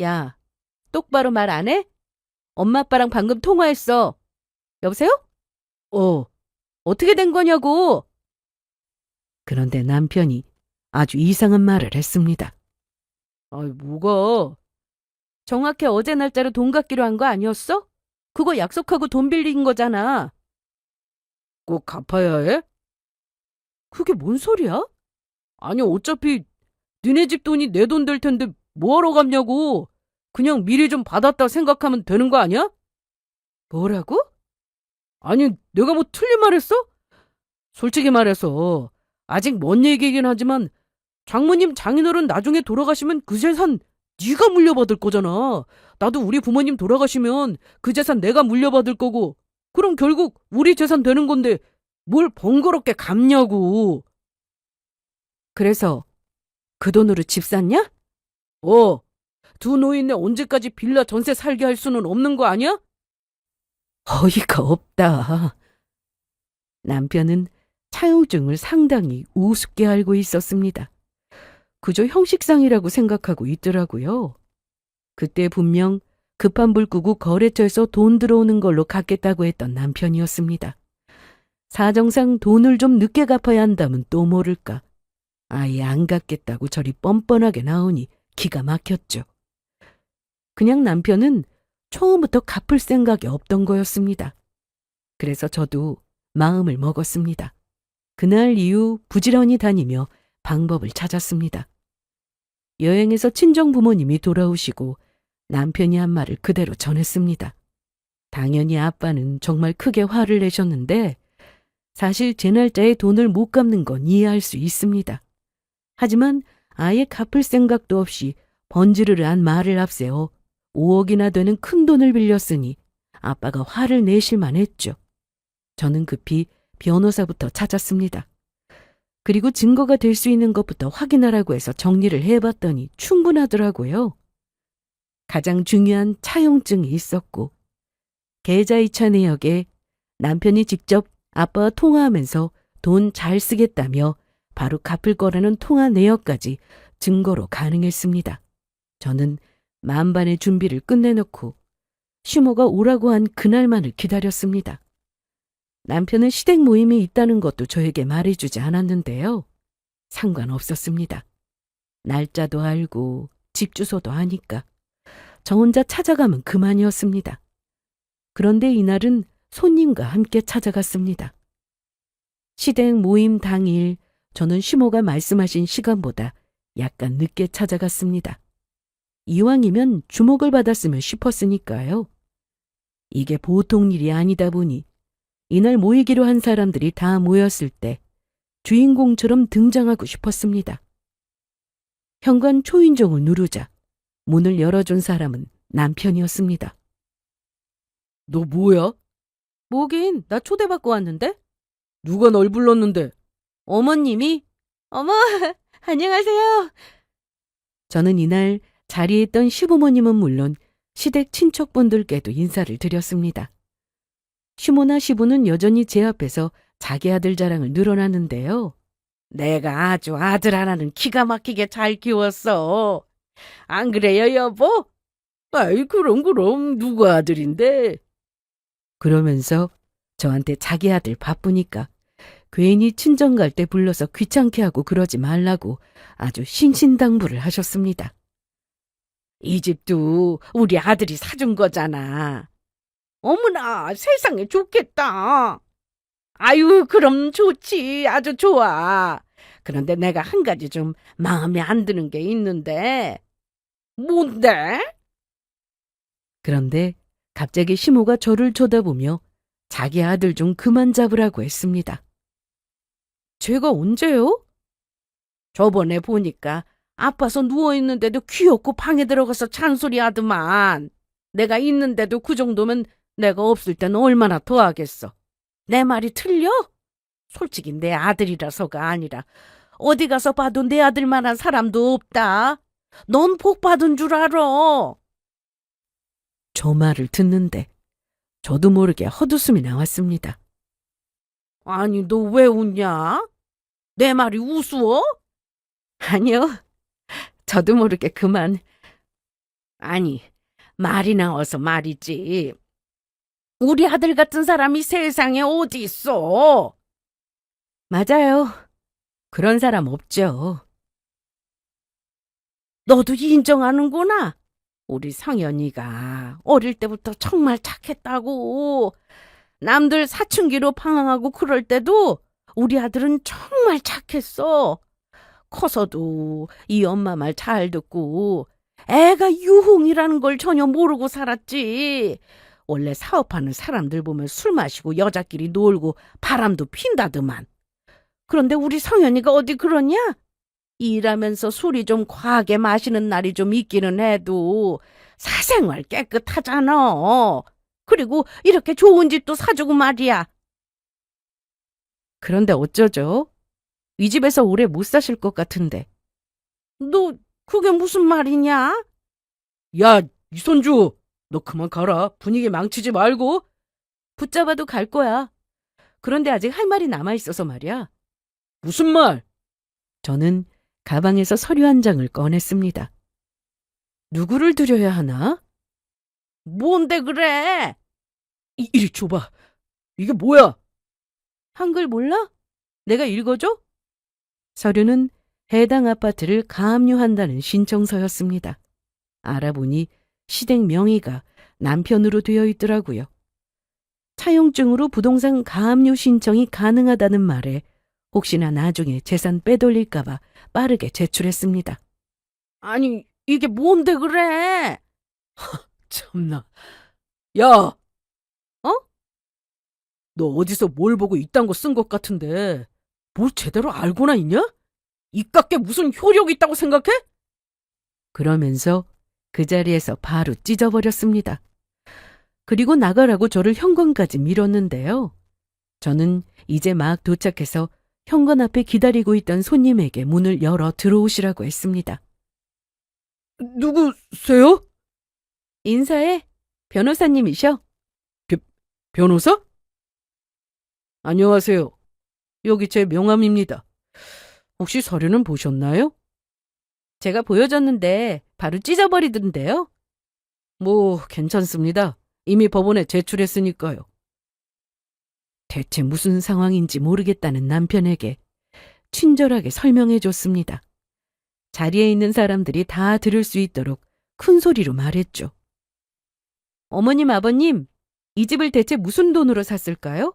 A: 야, 똑바로 말 안 해? 엄마 아빠랑 방금 통화했어. 여보세요? 어떻게 된 거냐고. 그런데 남편이 아주 이상한 말을 했습니다. 뭐가? 정확히 어제 날짜로 돈 갚기로 한 거 아니었어? 그거 약속하고 돈 빌린 거잖아. 꼭 갚아야 해? 그게 뭔 소리야? 아니, 어차피 니네 집 돈이 내 돈 될 텐데 뭐하러 갚냐고. 그냥 미리 좀 받았다 생각하면 되는 거 아니야? 뭐라고? 아니, 내가 뭐 틀린 말 했어? 솔직히 말해서 아직 먼 얘기이긴 하지만 장모님 장인어른 나중에 돌아가시면 그 재산 네가 물려받을 거잖아. 나도 우리 부모님 돌아가시면 그 재산 내가 물려받을 거고 그럼 결국 우리 재산 되는 건데 뭘 번거롭게 갚냐고. 그래서 그 돈으로 집 샀냐? 두 노인네 언제까지 빌라 전세 살게 할 수는 없는 거 아니야? 어이가 없다. 남편은 차용증을 상당히 우습게 알고 있었습니다. 그저 형식상이라고 생각하고 있더라고요. 그때 분명 급한 불 끄고 거래처에서 돈 들어오는 걸로 갚겠다고 했던 남편이었습니다. 사정상 돈을 좀 늦게 갚아야 한다면 또 모를까. 아예 안 갚겠다고 저리 뻔뻔하게 나오니 기가 막혔죠. 그냥 남편은 처음부터 갚을 생각이 없던 거였습니다. 그래서 저도 마음을 먹었습니다. 그날 이후 부지런히 다니며 방법을 찾았습니다. 여행에서 친정 부모님이 돌아오시고 남편이 한 말을 그대로 전했습니다. 당연히 아빠는 정말 크게 화를 내셨는데 사실 제 날짜에 돈을 못 갚는 건 이해할 수 있습니다. 하지만 아예 갚을 생각도 없이 번지르르한 말을 앞세워 5억이나 되는 큰 돈을 빌렸으니 아빠가 화를 내실 만했죠. 저는 급히 변호사부터 찾았습니다. 그리고 증거가 될 수 있는 것부터 확인하라고 해서 정리를 해봤더니 충분하더라고요. 가장 중요한 차용증이 있었고 계좌이체 내역에 남편이 직접 아빠와 통화하면서 돈 잘 쓰겠다며 바로 갚을 거라는 통화 내역까지 증거로 가능했습니다. 저는 만반의 준비를 끝내놓고 시모가 오라고 한 그날만을 기다렸습니다. 남편은 시댁 모임이 있다는 것도 저에게 말해주지 않았는데요. 상관없었습니다. 날짜도 알고 집 주소도 아니까 저 혼자 찾아가면 그만이었습니다. 그런데 이날은 손님과 함께 찾아갔습니다. 시댁 모임 당일 저는 시모가 말씀하신 시간보다 약간 늦게 찾아갔습니다. 이왕이면 주목을 받았으면 싶었으니까요. 이게 보통 일이 아니다 보니 이날 모이기로 한 사람들이 다 모였을 때 주인공처럼 등장하고 싶었습니다. 현관 초인종을 누르자 문을 열어준 사람은 남편이었습니다. 너 뭐야? 뭐긴, 나 초대받고 왔는데? 누가 널 불렀는데? 어머님이? 어머, 안녕하세요. 저는 이날 자리에 있던 시부모님은 물론 시댁 친척분들께도 인사를 드렸습니다. 시모나 시부는 여전히 제 앞에서 자기 아들 자랑을 늘어놨는데요. 내가 아주 아들 하나는 기가 막히게 잘 키웠어. 안 그래요, 여보? 아이, 그럼 누가 아들인데? 그러면서 저한테 자기 아들 바쁘니까 괜히 친정 갈 때 불러서 귀찮게 하고 그러지 말라고 아주 신신당부를 하셨습니다. 이 집도 우리 아들이 사준 거잖아. 어머나, 세상에 좋겠다. 아유, 그럼 좋지. 아주 좋아. 그런데 내가 한 가지 좀 마음에 안 드는 게 있는데. 뭔데? 그런데 갑자기 시모가 저를 쳐다보며 자기 아들 좀 그만 잡으라고 했습니다. 제가 언제요? 저번에 보니까 아파서 누워있는데도 귀엽고 방에 들어가서 잔소리 하더만. 내가 있는데도 그 정도면 내가 없을 땐 얼마나 더 하겠어. 내 말이 틀려? 솔직히 내 아들이라서가 아니라 어디 가서 봐도 내 아들만한 사람도 없다. 넌 복 받은 줄 알아. 저 말을 듣는데 저도 모르게 헛웃음이 나왔습니다. 아니, 너 왜 웃냐? 내 말이 우스워? 아니요. 저도 모르게 그만. 아니, 말이 나와서 말이지. 우리 아들 같은 사람이 세상에 어디 있어? 맞아요. 그런 사람 없죠. 너도 인정하는구나. 우리 성현이가 어릴 때부터 정말 착했다고. 남들 사춘기로 방황하고 그럴 때도 우리 아들은 정말 착했어. 커서도 이 엄마 말 잘 듣고 애가 유흥이라는 걸 전혀 모르고 살았지. 원래 사업하는 사람들 보면 술 마시고 여자끼리 놀고 바람도 핀다더만. 그런데 우리 성현이가 어디 그러냐? 일하면서 술이 좀 과하게 마시는 날이 좀 있기는 해도 사생활 깨끗하잖아. 그리고 이렇게 좋은 집도 사주고 말이야. 그런데 어쩌죠? 이 집에서 오래 못 사실 것 같은데. 너 그게 무슨 말이냐? 야, 이손주, 너 그만 가라. 분위기 망치지 말고. 붙잡아도 갈 거야. 그런데 아직 할 말이 남아있어서 말이야. 무슨 말? 저는 가방에서 서류 한 장을 꺼냈습니다. 누구를 드려야 하나? 뭔데 그래?
B: 이리 줘봐. 이게 뭐야?
A: 한글 몰라? 내가 읽어줘? 서류는 해당 아파트를 가압류한다는 신청서였습니다. 알아보니 시댁 명의가 남편으로 되어 있더라고요. 차용증으로 부동산 가압류 신청이 가능하다는 말에 혹시나 나중에 재산 빼돌릴까봐 빠르게 제출했습니다. 아니, 이게 뭔데 그래?
B: 참나. 야! 너 어디서 뭘 보고 이딴 거 쓴 것 같은데 뭘 제대로 알고나 있냐? 이깟게 무슨 효력이 있다고 생각해?
A: 그러면서 그 자리에서 바로 찢어버렸습니다. 그리고 나가라고 저를 현관까지 밀었는데요. 저는 이제 막 도착해서 현관 앞에 기다리고 있던 손님에게 문을 열어 들어오시라고 했습니다.
B: 누구세요?
A: 인사해. 변호사님이셔.
B: 변호사? 안녕하세요. 여기 제 명함입니다. 혹시 서류는 보셨나요?
A: 제가 보여줬는데 바로 찢어버리던데요.
B: 뭐 괜찮습니다. 이미 법원에 제출했으니까요.
A: 대체 무슨 상황인지 모르겠다는 남편에게 친절하게 설명해 줬습니다. 자리에 있는 사람들이 다 들을 수 있도록 큰 소리로 말했죠. 어머님, 아버님, 이 집을 대체 무슨 돈으로 샀을까요?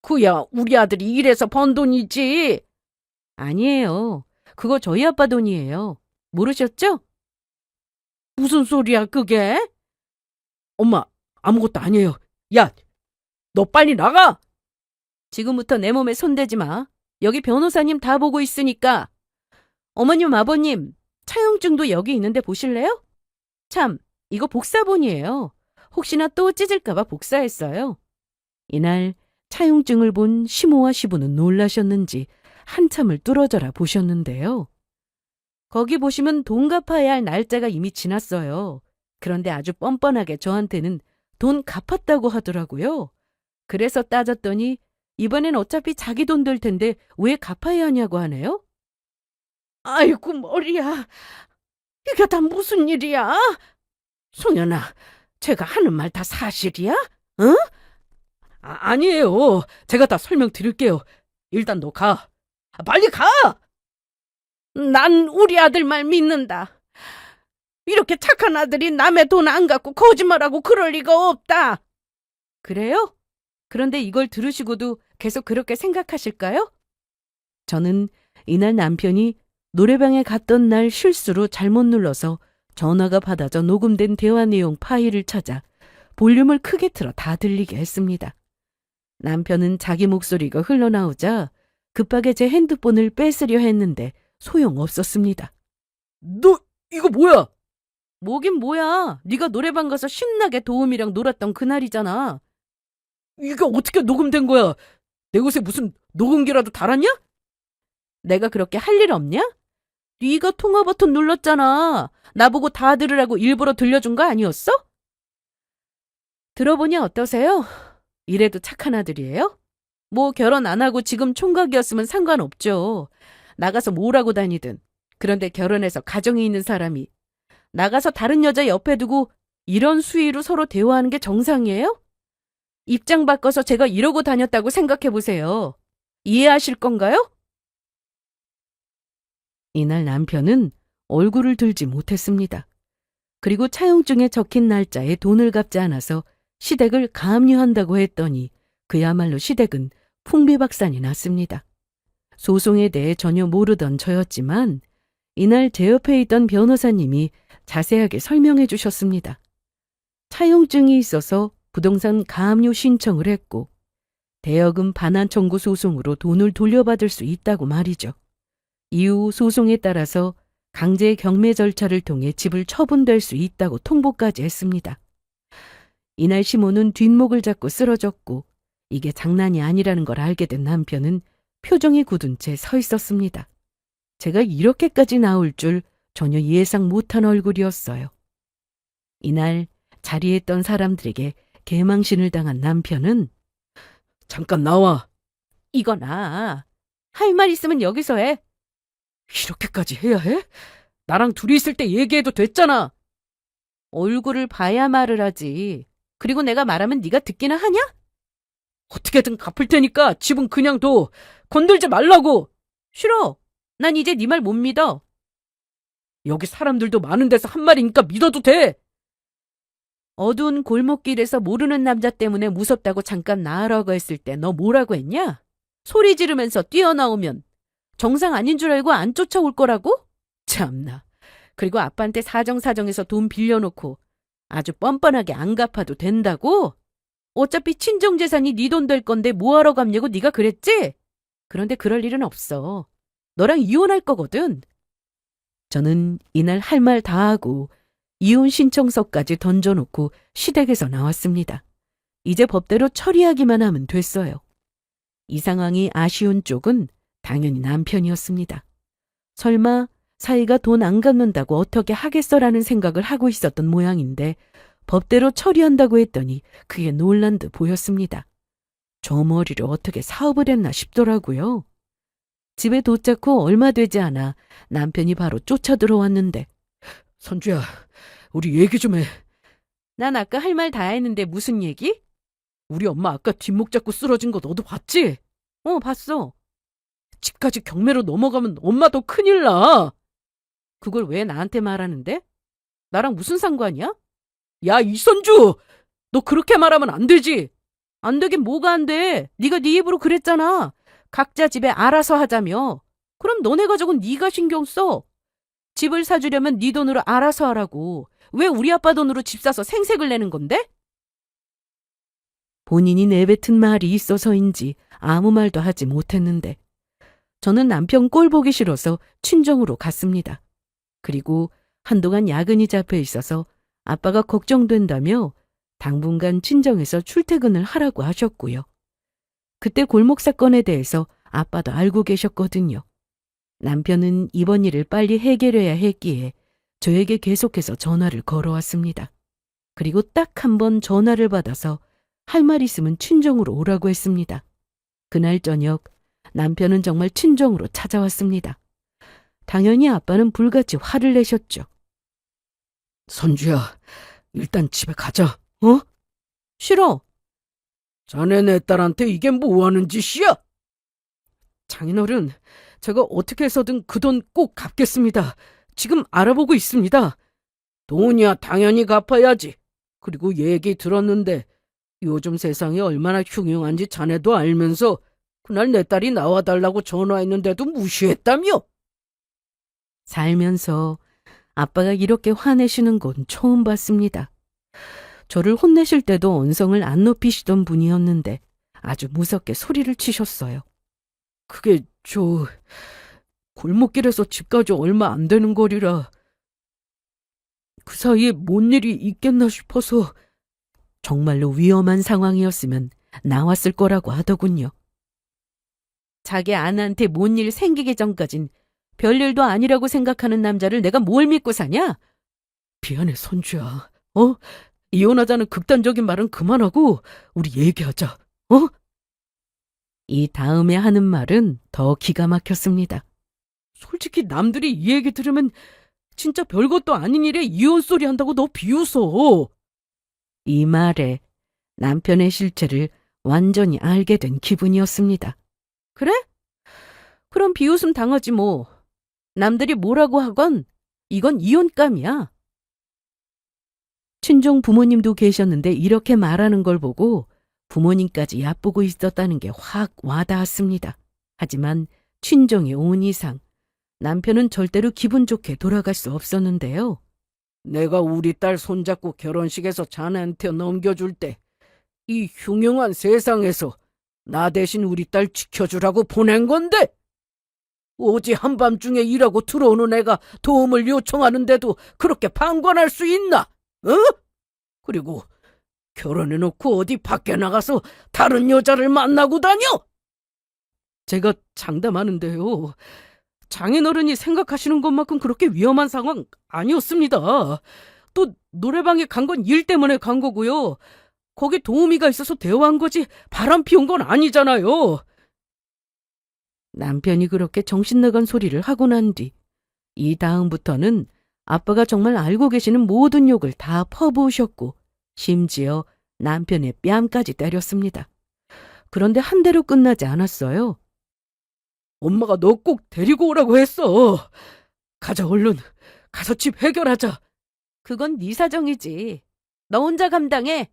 B: 그야 우리 아들이 일해서 번 돈이지.
A: 아니에요. 그거 저희 아빠 돈이에요. 모르셨죠?
B: 무슨 소리야 그게? 엄마 아무것도 아니에요. 야, 너 빨리 나가.
A: 지금부터 내 몸에 손대지 마. 여기 변호사님 다 보고 있으니까. 어머님, 아버님, 차용증도 여기 있는데 보실래요? 참, 이거 복사본이에요. 혹시나 또 찢을까봐 복사했어요. 이날 차용증을 본 시모와 시부는 놀라셨는지 한참을 뚫어져라 보셨는데요. 거기 보시면 돈 갚아야 할 날짜가 이미 지났어요. 그런데 아주 뻔뻔하게 저한테는 돈 갚았다고 하더라고요. 그래서 따졌더니 이번엔 어차피 자기 돈 될 텐데 왜 갚아야 하냐고 하네요.
B: 아이고 머리야. 이게 다 무슨 일이야? 송연아, 제가 하는 말 다 사실이야? 응? 아니에요. 제가 다 설명드릴게요. 일단 너 가. 빨리 가!
A: 난 우리 아들 말 믿는다. 이렇게 착한 아들이 남의 돈 안 갖고 거짓말하고 그럴 리가 없다. 그래요? 그런데 이걸 들으시고도 계속 그렇게 생각하실까요? 저는 이날 남편이 노래방에 갔던 날 실수로 잘못 눌러서 전화가 받아져 녹음된 대화 내용 파일을 찾아 볼륨을 크게 틀어 다 들리게 했습니다. 남편은 자기 목소리가 흘러나오자 급하게 제 핸드폰을 뺏으려 했는데 소용없었습니다.
B: 너 이거 뭐야?
A: 뭐긴 뭐야. 네가 노래방 가서 신나게 도우미랑 놀았던 그날이잖아.
B: 이게 어떻게 녹음된 거야? 내 옷에 무슨 녹음기라도 달았냐?
A: 내가 그렇게 할 일 없냐? 네가 통화 버튼 눌렀잖아. 나보고 다 들으라고 일부러 들려준 거 아니었어? 들어보니 어떠세요? 이래도 착한 아들이에요? 뭐 결혼 안 하고 지금 총각이었으면 상관없죠. 나가서 뭘 하고 다니든. 그런데 결혼해서 가정이 있는 사람이 나가서 다른 여자 옆에 두고 이런 수위로 서로 대화하는 게 정상이에요? 입장 바꿔서 제가 이러고 다녔다고 생각해 보세요. 이해하실 건가요? 이날 남편은 얼굴을 들지 못했습니다. 그리고 차용증에 적힌 날짜에 돈을 갚지 않아서 시댁을 가압류한다고 했더니 그야말로 시댁은 풍비박산이 났습니다. 소송에 대해 전혀 모르던 저였지만 이날 제 옆에 있던 변호사님이 자세하게 설명해 주셨습니다. 차용증이 있어서 부동산 가압류 신청을 했고 대여금 반환 청구 소송으로 돈을 돌려받을 수 있다고 말이죠. 이후 소송에 따라서 강제 경매 절차를 통해 집을 처분될 수 있다고 통보까지 했습니다. 이날 시모는 뒷목을 잡고 쓰러졌고 이게 장난이 아니라는 걸 알게 된 남편은 표정이 굳은 채 서 있었습니다. 제가 이렇게까지 나올 줄 전혀 예상 못한 얼굴이었어요. 이날 자리에 있던 사람들에게 개망신을 당한 남편은
B: 잠깐 나와.
A: 이거나 할 말 있으면 여기서 해.
B: 이렇게까지 해야 해? 나랑 둘이 있을 때 얘기해도 됐잖아.
A: 얼굴을 봐야 말을 하지. 그리고 내가 말하면 네가 듣기나 하냐?
B: 어떻게든 갚을 테니까 집은 그냥 둬. 건들지 말라고.
A: 싫어. 난 이제 네 말 못 믿어.
B: 여기 사람들도 많은 데서 한 말이니까 믿어도 돼.
A: 어두운 골목길에서 모르는 남자 때문에 무섭다고 잠깐 나으라고 했을 때 너 뭐라고 했냐? 소리 지르면서 뛰어나오면 정상 아닌 줄 알고 안 쫓아올 거라고? 참나. 그리고 아빠한테 사정사정해서 돈 빌려놓고 아주 뻔뻔하게 안 갚아도 된다고? 어차피 친정재산이 네 돈 될 건데 뭐하러 갚냐고 네가 그랬지? 그런데 그럴 일은 없어. 너랑 이혼할 거거든. 저는 이날 할 말 다 하고 이혼 신청서까지 던져놓고 시댁에서 나왔습니다. 이제 법대로 처리하기만 하면 됐어요. 이 상황이 아쉬운 쪽은 당연히 남편이었습니다. 설마 사이가 돈 안 갚는다고 어떻게 하겠어라는 생각을 하고 있었던 모양인데 법대로 처리한다고 했더니 그게 놀란 듯 보였습니다. 저 머리를 어떻게 사업을 했나 싶더라고요. 집에 도착 후 얼마 되지 않아 남편이 바로 쫓아 들어왔는데
B: 선주야, 우리 얘기 좀 해.
A: 난 아까 할 말 다 했는데 무슨 얘기?
B: 우리 엄마 아까 뒷목 잡고 쓰러진 거 너도 봤지?
A: 봤어.
B: 집까지 경매로 넘어가면 엄마도 큰일 나.
A: 그걸 왜 나한테 말하는데? 나랑 무슨 상관이야?
B: 야, 이선주! 너 그렇게 말하면 안 되지.
A: 안 되긴 뭐가 안 돼. 네가 네 입으로 그랬잖아. 각자 집에 알아서 하자며. 그럼 너네 가족은 네가 신경 써. 집을 사주려면 네 돈으로 알아서 하라고. 왜 우리 아빠 돈으로 집 사서 생색을 내는 건데? 본인이 내뱉은 말이 있어서인지 아무 말도 하지 못했는데 저는 남편 꼴 보기 싫어서 친정으로 갔습니다. 그리고 한동안 야근이 잡혀 있어서 아빠가 걱정된다며 당분간 친정에서 출퇴근을 하라고 하셨고요. 그때 골목 사건에 대해서 아빠도 알고 계셨거든요. 남편은 이번 일을 빨리 해결해야 했기에 저에게 계속해서 전화를 걸어왔습니다. 그리고 딱 한 번 전화를 받아서 할 말 있으면 친정으로 오라고 했습니다. 그날 저녁 남편은 정말 친정으로 찾아왔습니다. 당연히 아빠는 불같이 화를 내셨죠.
B: 선주야, 일단 집에 가자.
A: 싫어.
B: 자네 내 딸한테 이게 뭐하는 짓이야? 장인어른, 제가 어떻게 해서든 그 돈 꼭 갚겠습니다. 지금 알아보고 있습니다. 돈이야 당연히 갚아야지. 그리고 얘기 들었는데 요즘 세상이 얼마나 흉흉한지 자네도 알면서 그날 내 딸이 나와달라고 전화했는데도 무시했다며?
A: 살면서 아빠가 이렇게 화내시는 건 처음 봤습니다. 저를 혼내실 때도 언성을 안 높이시던 분이었는데 아주 무섭게 소리를 치셨어요.
B: 그게 골목길에서 집까지 얼마 안 되는 거리라 그 사이에 뭔 일이 있겠나 싶어서.
A: 정말로 위험한 상황이었으면 나왔을 거라고 하더군요. 자기 아내한테 뭔 일 생기기 전까진 별일도 아니라고 생각하는 남자를 내가 뭘 믿고 사냐?
B: 미안해 선주야. 이혼하자는 극단적인 말은 그만하고 우리 얘기하자.
A: 이 다음에 하는 말은 더 기가 막혔습니다.
B: 솔직히 남들이 이 얘기 들으면 진짜 별것도 아닌 일에 이혼 소리 한다고 너 비웃어.
A: 이 말에 남편의 실체를 완전히 알게 된 기분이었습니다. 그래? 그럼 비웃음 당하지 뭐. 남들이 뭐라고 하건 이건 이혼감이야. 친정 부모님도 계셨는데 이렇게 말하는 걸 보고 부모님까지 얕보고 있었다는 게 확 와닿았습니다. 하지만 친정에 온 이상 남편은 절대로 기분 좋게 돌아갈 수 없었는데요.
B: 내가 우리 딸 손잡고 결혼식에서 자네한테 넘겨줄 때 이 흉흉한 세상에서 나 대신 우리 딸 지켜주라고 보낸 건데 오지 한밤중에 일하고 들어오는 애가 도움을 요청하는데도 그렇게 방관할 수 있나? 그리고 결혼해놓고 어디 밖에 나가서 다른 여자를 만나고 다녀? 제가 장담하는데요. 장인어른이 생각하시는 것만큼 그렇게 위험한 상황 아니었습니다. 또 노래방에 간 건 일 때문에 간 거고요. 거기 도우미가 있어서 대화한 거지 바람 피운 건 아니잖아요.
A: 남편이 그렇게 정신나간 소리를 하고 난 뒤 이 다음부터는 아빠가 정말 알고 계시는 모든 욕을 다 퍼부으셨고 심지어 남편의 뺨까지 때렸습니다. 그런데 한 대로 끝나지 않았어요.
B: 엄마가 너 꼭 데리고 오라고 했어. 가자, 얼른. 가서 집 해결하자.
A: 그건 네 사정이지. 너 혼자 감당해.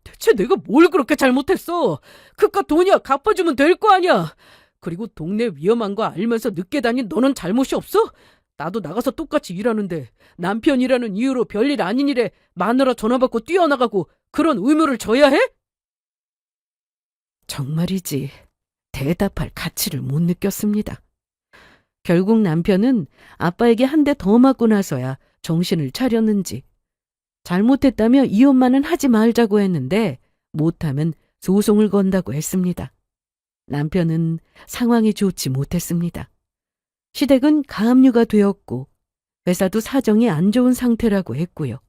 B: 대체 내가 뭘 그렇게 잘못했어? 그깟 돈이야 갚아주면 될 거 아니야. 그리고 동네 위험한 거 알면서 늦게 다닌 너는 잘못이 없어? 나도 나가서 똑같이 일하는데 남편이라는 이유로 별일 아닌 일에 마누라 전화 받고 뛰어나가고 그런 의무를 져야 해?
A: 정말이지. 대답할 가치를 못 느꼈습니다. 결국 남편은 아빠에게 한 대 더 맞고 나서야 정신을 차렸는지 잘못했다며 이혼만은 하지 말자고 했는데 못하면 소송을 건다고 했습니다. 남편은 상황이 좋지 못했습니다. 시댁은 가압류가 되었고 회사도 사정이 안 좋은 상태라고 했고요.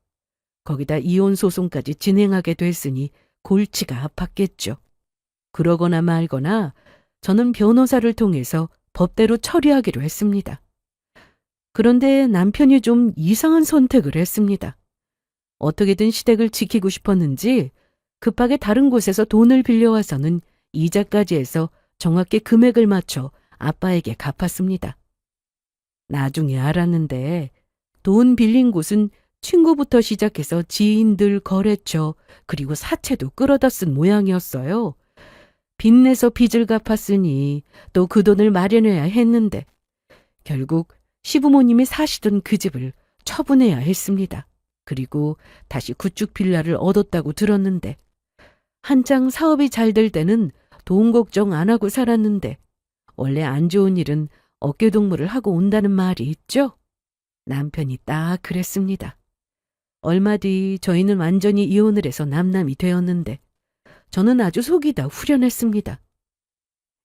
A: 거기다 이혼 소송까지 진행하게 됐으니 골치가 아팠겠죠. 그러거나 말거나 저는 변호사를 통해서 법대로 처리하기로 했습니다. 그런데 남편이 좀 이상한 선택을 했습니다. 어떻게든 시댁을 지키고 싶었는지 급하게 다른 곳에서 돈을 빌려와서는 이자까지 해서 정확히 금액을 맞춰 아빠에게 갚았습니다. 나중에 알았는데 돈 빌린 곳은 친구부터 시작해서 지인들, 거래처, 그리고 사채도 끌어다 쓴 모양이었어요. 빚내서 빚을 갚았으니 또 그 돈을 마련해야 했는데 결국 시부모님이 사시던 그 집을 처분해야 했습니다. 그리고 다시 구축 빌라를 얻었다고 들었는데 한창 사업이 잘 될 때는 돈 걱정 안 하고 살았는데 원래 안 좋은 일은 어깨동무를 하고 온다는 말이 있죠? 남편이 딱 그랬습니다. 얼마 뒤 저희는 완전히 이혼을 해서 남남이 되었는데 저는 아주 속이 다 후련했습니다.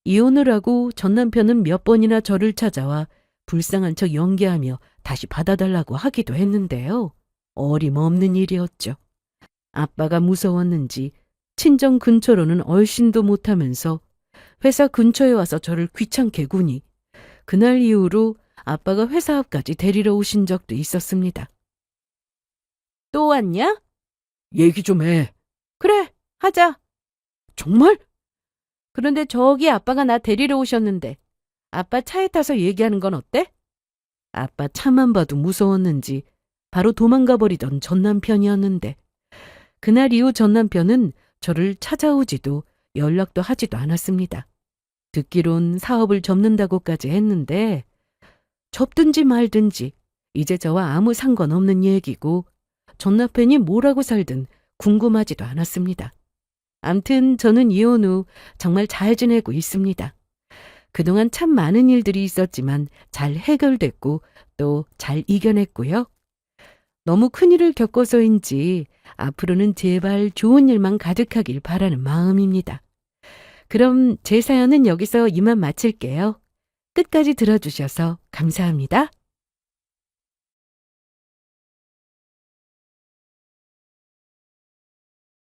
A: 이혼을 하고 전 남편은 몇 번이나 저를 찾아와 불쌍한 척 연기하며 다시 받아달라고 하기도 했는데요. 어림없는 일이었죠. 아빠가 무서웠는지 친정 근처로는 얼씬도 못하면서 회사 근처에 와서 저를 귀찮게 구니 그날 이후로 아빠가 회사 앞까지 데리러 오신 적도 있었습니다. 또 왔냐?
B: 얘기 좀 해.
A: 그래, 하자.
B: 정말?
A: 그런데 저기 아빠가 나 데리러 오셨는데 아빠 차에 타서 얘기하는 건 어때? 아빠 차만 봐도 무서웠는지 바로 도망가 버리던 전 남편이었는데 그날 이후 전 남편은 저를 찾아오지도 연락도 하지도 않았습니다. 듣기론 사업을 접는다고까지 했는데 접든지 말든지 이제 저와 아무 상관없는 얘기고 전 남편이 뭐라고 살든 궁금하지도 않았습니다. 암튼 저는 이혼 후 정말 잘 지내고 있습니다. 그동안 참 많은 일들이 있었지만 잘 해결됐고 또 잘 이겨냈고요. 너무 큰일을 겪어서인지 앞으로는 제발 좋은 일만 가득하길 바라는 마음입니다. 그럼 제 사연은 여기서 이만 마칠게요. 끝까지 들어주셔서 감사합니다.